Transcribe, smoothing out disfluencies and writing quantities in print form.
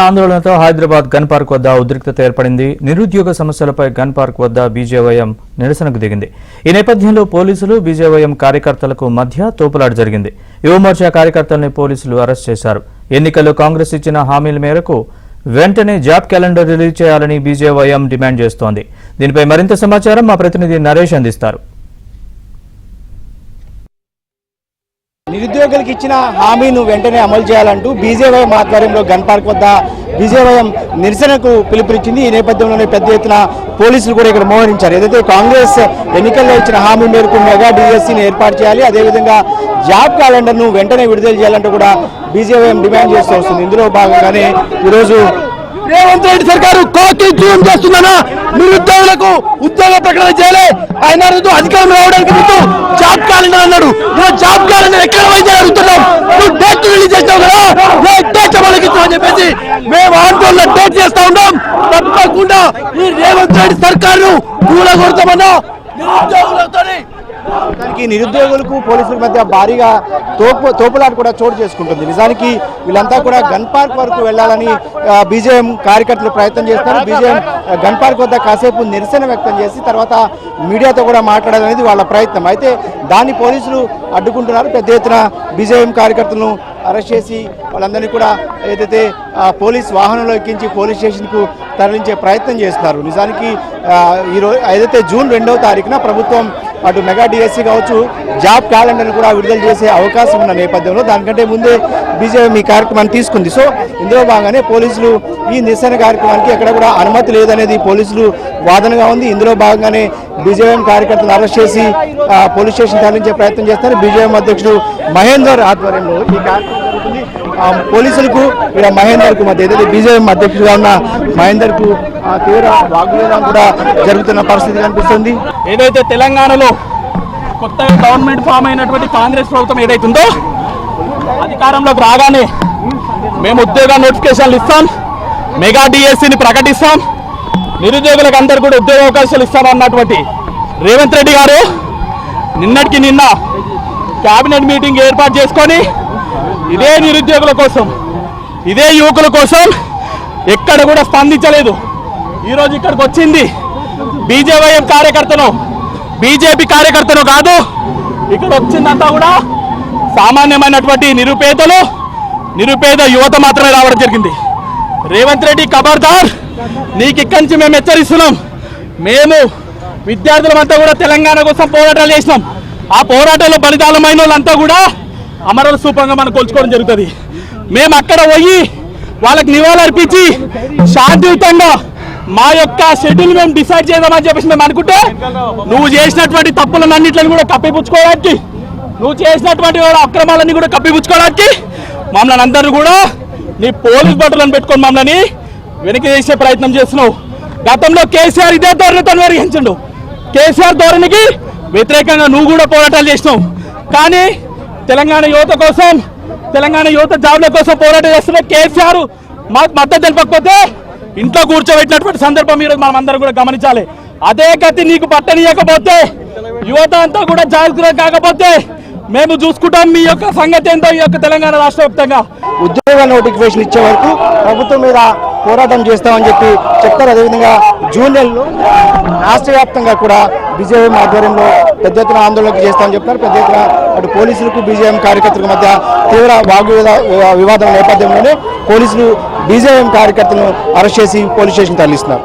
ఆందోళనతో Hyderabad gun park వద్ద ఉద్రిక్తత ఏర్పడింది. నిరుద్యోగ సమస్యలపై గన్ పార్క్ వద్ద బీజేవైఎం నిరసనకు దిగింది. ఈ నేపథ్యంలో పోలీసులు బీజేవైఎం కార్యకర్తలకు మధ్య తోపులాట జరిగింది. యువమోర్చా కార్యకర్తల్ని పోలీసులు అరెస్ట్ చేశారు. ఎన్నికల్లో కాంగ్రెస్ ఇచ్చిన హామీల మేరకు వెంటనే జాబ్ క్యాలెండర్ రిలీజ్ చేయాలని బీజేవైఎం డిమాండ్ చేస్తోంది. దీనిపై మరింత సమాచారం మా ప్రతినిధి నరేష్ అందిస్తారు. నిరుద్యోగులకు ఇచ్చిన హామీను వెంటనే అమలు చేయాలంటూ బీజేవైఎం ఆధ్వర్యంలో గన్ పార్క్ వద్ద బీజేవైఎం నిరసనకు పిలుపునిచ్చింది. ఈ నేపథ్యంలోనే పెద్ద ఎత్తున పోలీసులు కూడా ఇక్కడ మోహరించారు. ఏదైతే కాంగ్రెస్ ఎన్నికల్లో ఇచ్చిన హామీ మేరకు మెగా డిఎస్సీని ఏర్పాటు చేయాలి, అదేవిధంగా జాబ్ క్యాలెండర్ను వెంటనే విడుదల చేయాలంటూ కూడా బీజేవైఎం డిమాండ్ చేస్తూ వస్తుంది. ఇందులో భాగంగానే ఈరోజు రేవంత్ రెడ్డి సర్కారు కోకిం చేస్తుందన్నా నిరుద్యోగులకు ఉద్యోగ ప్రకటన చేయలే. ఆయన అధికారం రావడానికి ముందు జాబ్ క్యాలెండర్ అన్నాడు. జాబ్ క్యాలెండర్ ఎక్కడ వైద్యం అడుగుతున్నాం, నువ్వు డేట్ రిలీజ్ చేస్తావు కదా, డేట్ అమలుకిస్తామని చెప్పేసి మేము ఆందోళన డేట్ చేస్తా ఉన్నాం. తప్పకుండా ఈ రేవంత్ రెడ్డి సర్కారును కూలగొడతామన్నా. నిరుద్యోగులకు పోలీసుల మధ్య భారీగా తోపులాట కూడా చోటు చేసుకుంటుంది. నిజానికి వీళ్ళంతా కూడా గన్ పార్క్ వరకు వెళ్లాలని బీజేఎం కార్యకర్తలు ప్రయత్నం చేస్తారు. బీజేఎం గన్ పార్క్ వద్ద కాసేపు నిరసన వ్యక్తం చేసి తర్వాత మీడియాతో కూడా మాట్లాడాలనేది వాళ్ళ ప్రయత్నం. అయితే దాన్ని పోలీసులు అడ్డుకుంటున్నారు. పెద్ద ఎత్తున బీజేఎం కార్యకర్తలను అరెస్ట్ చేసి వాళ్ళందరినీ కూడా ఏదైతే పోలీస్ వాహనంలో ఎక్కించి పోలీస్ స్టేషన్కు తరలించే ప్రయత్నం చేస్తున్నారు. నిజానికి ఈరోజు ఏదైతే జూన్ 2వ తారీఖున ప్రభుత్వం అటు మెగా డిఎస్సీ కావచ్చు, జాబ్ క్యాలెండర్ను కూడా విడుదల చేసే అవకాశం ఉన్న నేపథ్యంలో దానికంటే ముందే బీజేపీ ఈ కార్యక్రమాన్ని తీసుకుంది. సో ఇందులో భాగంగానే పోలీసులు ఈ నిరసన కార్యక్రమానికి ఎక్కడ కూడా అనుమతి లేదనేది పోలీసులు వాదనగా ఉంది. ఇందులో భాగంగానే బీజేఎం కార్యకర్తలు అరెస్ట్ చేసి పోలీస్ స్టేషన్ తరలించే ప్రయత్నం చేస్తారు. బీజేఎం అధ్యక్షుడు మహేందర్ ఆధ్వర్యంలో ఈ కార్యక్రమం జరుగుతుంది. పోలీసులకు ఇక్కడ మహేందర్ కు మధ్య ఏదైతే బీజేఎం అధ్యక్షుడుగా ఉన్న మహేందర్ కు తీవ్ర వాగ్వివాదం కూడా జరుగుతున్న పరిస్థితి కనిపిస్తుంది. ఏదైతే తెలంగాణలో కొత్తగా గవర్నమెంట్ ఫామ్ అయినటువంటి కాంగ్రెస్ ప్రభుత్వం ఏదైతుందో అధికారంలోకి రాగానే మేము ఉద్యోగ నోటిఫికేషన్లు ఇస్తాం, మెగా డిఎస్సీని ప్రకటిస్తాం, నిరుద్యోగులకు అందరూ కూడా ఉద్యోగ అవకాశాలు ఇస్తామన్నటువంటి రేవంత్ రెడ్డి గారు నిన్నటికి నిన్న క్యాబినెట్ మీటింగ్ ఏర్పాటు చేసుకొని ఇదే నిరుద్యోగుల కోసం, ఇదే యువకుల కోసం ఎక్కడ కూడా స్పందించలేదు. ఈరోజు ఇక్కడికి వచ్చింది బీజేవైఎం కార్యకర్తను, బీజేపీ కార్యకర్తను కాదు. ఇక్కడ వచ్చిందంతా కూడా సామాన్యమైనటువంటి నిరుపేద యువత మాత్రమే రావడం జరిగింది. రేవంత్ రెడ్డి ఖబర్దార్, నీకు ఇక్కడి నుంచి మేము హెచ్చరిస్తున్నాం. మేము విద్యార్థులమంతా కూడా తెలంగాణ కోసం పోరాటాలు చేసినాం. ఆ పోరాటాల్లో బలిదానమైన వాళ్ళంతా కూడా అమరుల స్థూపంగా మనం కొలుచుకోవడం జరుగుతుంది. మేము అక్కడ పోయి వాళ్ళకి నివాళులర్పించి శాంతియుతంగా మా యొక్క షెడ్యూల్ మేము డిసైడ్ చేద్దామని చెప్పేసి మేము అనుకుంటే నువ్వు చేసినటువంటి తప్పులన్నింటిని కూడా కప్పిపుచ్చుకోవడానికి, నువ్వు చేసినటువంటి అక్రమాలన్నీ కూడా కప్పిపుచ్చుకోవడానికి మమ్మల్ని అందరూ కూడా నీ పోలీస్ బట్టలను పెట్టుకొని మమ్మల్ని వెనక్కి చేసే ప్రయత్నం చేస్తున్నావు. గతంలో కేసీఆర్ ఇదే ధోరణితో నిర్వహించండు. కేసీఆర్ ధోరణికి వ్యతిరేకంగా నువ్వు కూడా పోరాటాలు చేసినావు. కానీ తెలంగాణ యువత కోసం, తెలంగాణ యువత జాబ్ల కోసం పోరాటం చేస్తున్న కేసీఆర్ మాకు మద్దతు తెలపకపోతే ఇంట్లో కూర్చోబెట్టినటువంటి సందర్భం ఈరోజు మనం అందరం కూడా గమనించాలి. అదే గతి నీకు పట్టనీయకపోతే, యువత అంతా కూడా జాగ్రత్త కాకపోతే మేము చూసుకుంటాం మీ యొక్క సంగతి ఏంటో ఈ యొక్క తెలంగాణ రాష్ట్ర వ్యాప్తంగా. ఉద్యోగ నోటిఫికేషన్ ఇచ్చే వరకు ప్రభుత్వం మీద పోరాటం చేస్తామని చెప్పి చెప్తారు. అదేవిధంగా జూన్ నెలలో రాష్ట్ర వ్యాప్తంగా కూడా బీజేఎం ఆధ్వర్యంలో పెద్ద ఎత్తున ఆందోళనకు చేస్తామని చెప్తారు. పెద్ద ఎత్తున అటు పోలీసులకు బీజేఎం కార్యకర్తల మధ్య తీవ్ర వివాదం నేపథ్యంలోనే పోలీసులు బీజేఎం కార్యకర్తలను అరెస్ట్ చేసి పోలీస్ స్టేషన్ తరలిస్తున్నారు.